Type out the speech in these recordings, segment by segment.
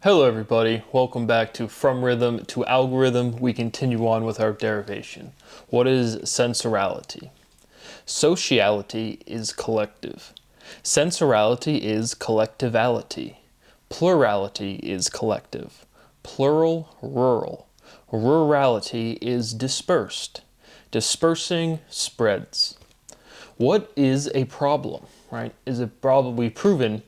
Hello everybody, welcome back to From Rhythm to Algorithm. We continue on with our derivation. What is sensorality? Sociality is collective. Sensorality is collectivality. Plurality is collective. Plural, rural. Rurality is dispersed. Dispersing spreads. What is a problem, right? Is a problem we've proven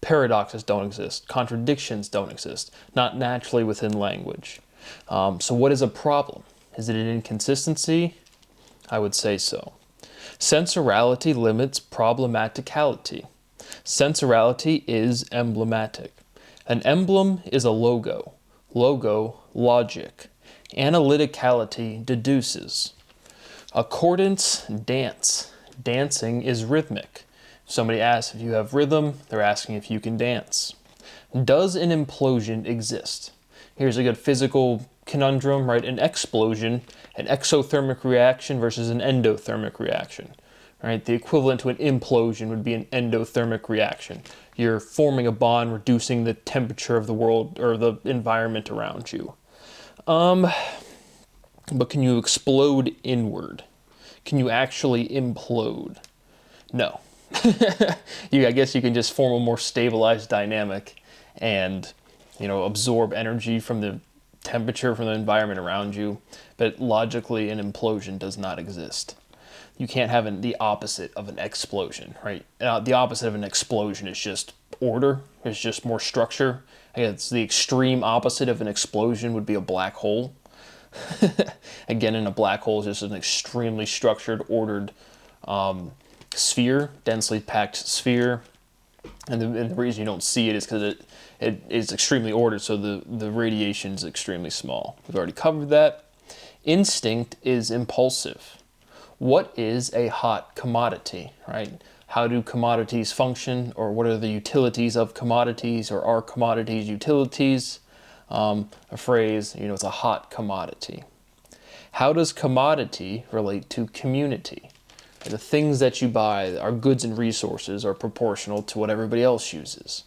paradoxes don't exist, contradictions don't exist, not naturally within language. So what is a problem? Is it an inconsistency? I would say so. Sensorality limits problematicality. Sensorality is emblematic. An emblem is a logo. Logo, logic. Analyticality deduces. Accordance, dance. Dancing is rhythmic. If somebody asks if you have rhythm, they're asking if you can dance. Does an implosion exist? Here's a good physical conundrum, right? An explosion, an exothermic reaction versus an endothermic reaction, right? The equivalent to an implosion would be an endothermic reaction. You're forming a bond, reducing the temperature of the world or the environment around you. But can you explode inward? Can you actually implode? No. I guess you can just form a more stabilized dynamic and, absorb energy from the temperature from the environment around you. But logically, an implosion does not exist. You can't have the opposite of an explosion, right? The opposite of an explosion is just order. It's just more structure. I guess the extreme opposite of an explosion would be a black hole. Again, in a black hole is just an extremely structured, ordered sphere, densely packed sphere. And the reason you don't see it is because it is extremely ordered, so the radiation is extremely small. We've already covered that. Instinct is impulsive. What is a hot commodity, right? How do commodities function, or what are the utilities of commodities, or are commodities utilities? A phrase, it's a hot commodity. How does commodity relate to community? The things that you buy, our goods and resources, are proportional to what everybody else uses.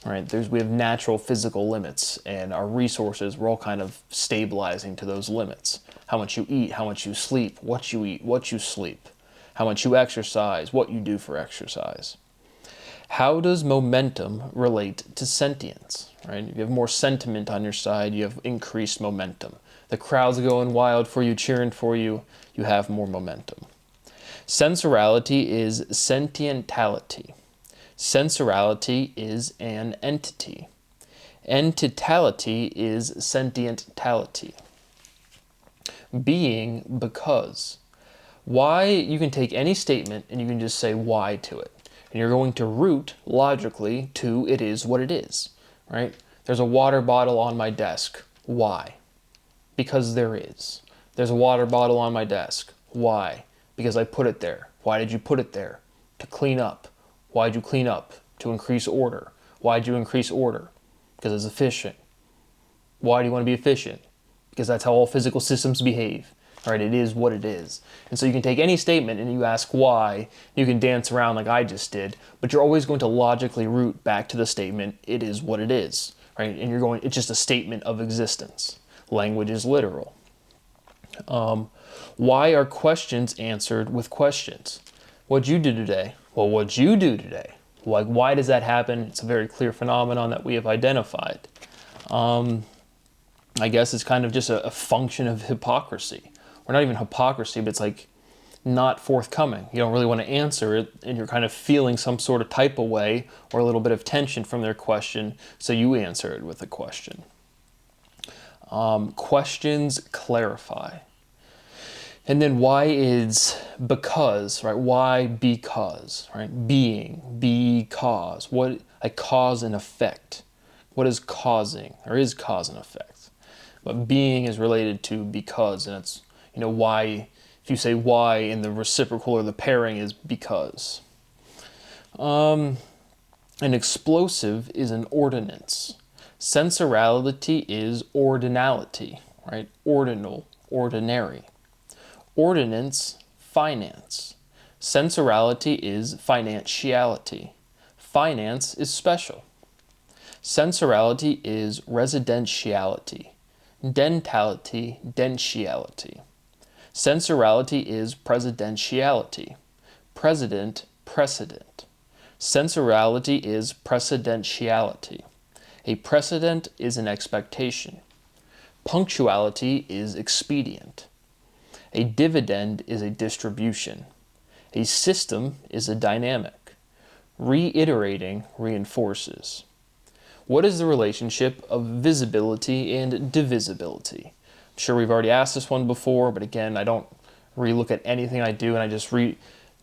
Right? We have natural physical limits, and our resources, we're all kind of stabilizing to those limits. How much you eat, how much you sleep, what you eat, what you sleep, how much you exercise, what you do for exercise. How does momentum relate to sentience? Right? If you have more sentiment on your side, you have increased momentum. The crowd's going wild for you, cheering for you, you have more momentum. Sensorality is sentientality. Sensorality is an entity. Entitality is sentientality. Being because. Why, you can take any statement and you can just say why to it. And you're going to root logically to it is what it is, right? There's a water bottle on my desk. Why? Because there is. There's a water bottle on my desk. Why? Because I put it there. Why did you put it there? To clean up. Why'd you clean up? To increase order. Why'd you increase order? Because it's efficient. Why do you want to be efficient? Because that's how all physical systems behave. Right? It is what it is. And so you can take any statement and you ask why. You can dance around like I just did, but you're always going to logically root back to the statement, it is what it is. Right? And it's just a statement of existence. Language is literal. Why are questions answered with questions? What'd you do today? Well, what'd you do today? Like, why does that happen? It's a very clear phenomenon that we have identified. I guess it's kind of just a function of hypocrisy. Or not even hypocrisy, but it's like not forthcoming. You don't really want to answer it, and you're kind of feeling some sort of type of way or a little bit of tension from their question, so you answer it with a question. Questions clarify. And then why is because, right? Why because, right? Being, because. What, a cause and effect. What is causing, or is cause and effect? But being is related to because, and it's, why, if you say why in the reciprocal or the pairing is because. An explosive is an ordinance. Sensorality is ordinality, right? Ordinal, ordinary. Ordinance, finance. Sensorality is financiality. Finance is special. Sensorality is residentiality. Dentality, dentiality. Sensorality is presidentiality. President, precedent. Sensorality is precedentiality. A precedent is an expectation. Punctuality is expedient. A dividend is a distribution. A system is a dynamic. Reiterating reinforces. What is the relationship of visibility and divisibility? I'm sure we've already asked this one before, but again, I don't relook at anything I do, and I just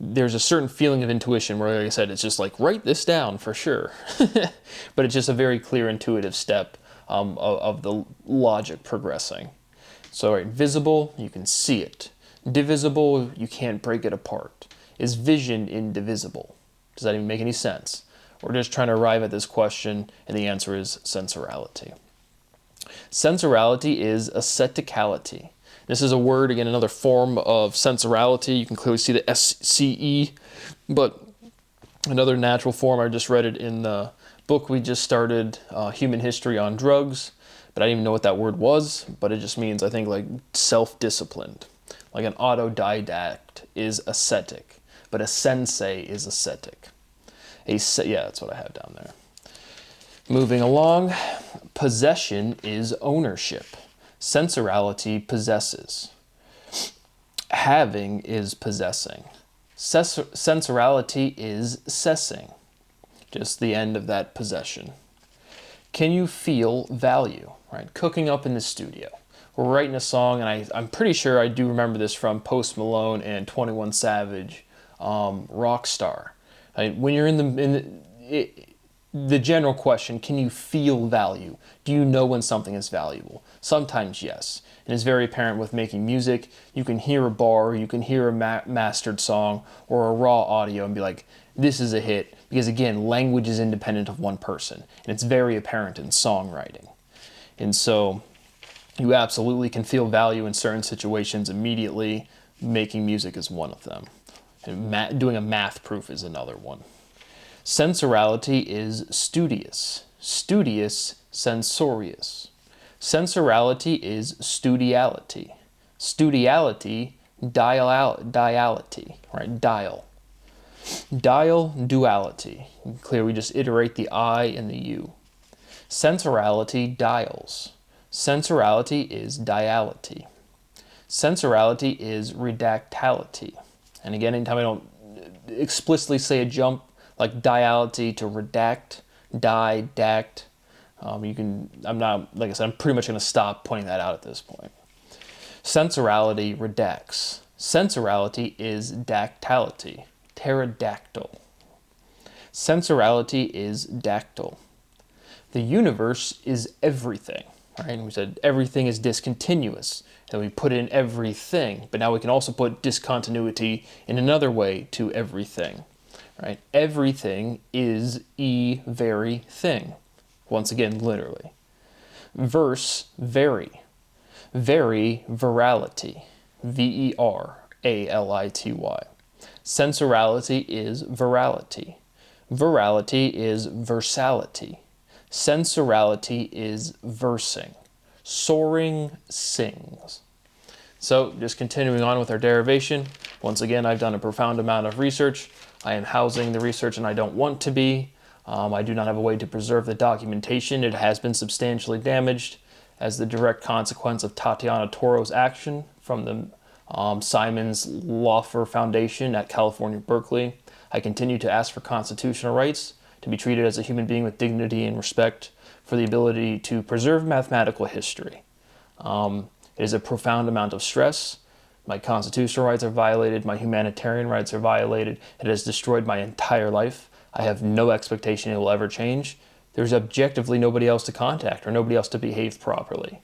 there's a certain feeling of intuition where, like I said, it's just like, write this down for sure. But it's just a very clear intuitive step of the logic progressing. So, right, visible, you can see it. Divisible, you can't break it apart. Is vision indivisible? Does that even make any sense? We're just trying to arrive at this question, and the answer is sensorality. Sensorality is asceticality. This is a word, again, another form of sensorality. You can clearly see the SCE, but another natural form. I just read it in the book we just started, Human History on Drugs, but I didn't even know what that word was, but it just means, I think, like self-disciplined. Like an autodidact is ascetic, but a sensei is ascetic. Yeah, that's what I have down there. Moving along, possession is ownership. Sensorality possesses. Having is possessing. Sensorality is cessing. Just the end of that possession. Can you feel value? Right, cooking up in the studio. We're writing a song, and I'm pretty sure I do remember this from Post Malone and 21 Savage, Rockstar. Right, when you're the general question, can you feel value? Do you know when something is valuable? Sometimes yes. And it's very apparent with making music. You can hear a bar, you can hear a mastered song or a raw audio and be like, this is a hit. Because again, language is independent of one person. And it's very apparent in songwriting. And so you absolutely can feel value in certain situations immediately. Making music is one of them. And doing a math proof is another one. Sensorality is studious. Studious, censorious. Sensorality is studiality. Studiality, diality, right? Dial. Dial, duality. Clear, we just iterate the I and the U. Sensorality, dials. Sensorality is diality. Sensorality is redactality. And again, anytime I don't explicitly say a jump, like diality to redact, dact. I'm not, like I said, I'm pretty much going to stop pointing that out at this point. Sensorality redacts. Sensorality is dactality, pterodactyl. Sensorality is dactyl. The universe is everything, right? And we said everything is discontinuous. And we put in everything, but now we can also put discontinuity in another way to everything. Right? Everything is very thing. Once again, literally. Verse, vary. Vary, virality. Verality. Sensorality is virality. Virality is versality. Sensorality is versing. Soaring sings. So, just continuing on with our derivation. Once again, I've done a profound amount of research. I am housing the research and I don't want to be. I do not have a way to preserve the documentation. It has been substantially damaged as the direct consequence of Tatiana Toro's action from the Simons Laufer Foundation at California, Berkeley. I continue to ask for constitutional rights, to be treated as a human being with dignity and respect, for the ability to preserve mathematical history. It is a profound amount of stress. My constitutional rights are violated. My humanitarian rights are violated. It has destroyed my entire life. I have no expectation it will ever change. There's objectively nobody else to contact or nobody else to behave properly.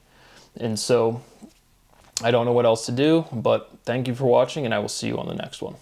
And so I don't know what else to do, but thank you for watching, and I will see you on the next one.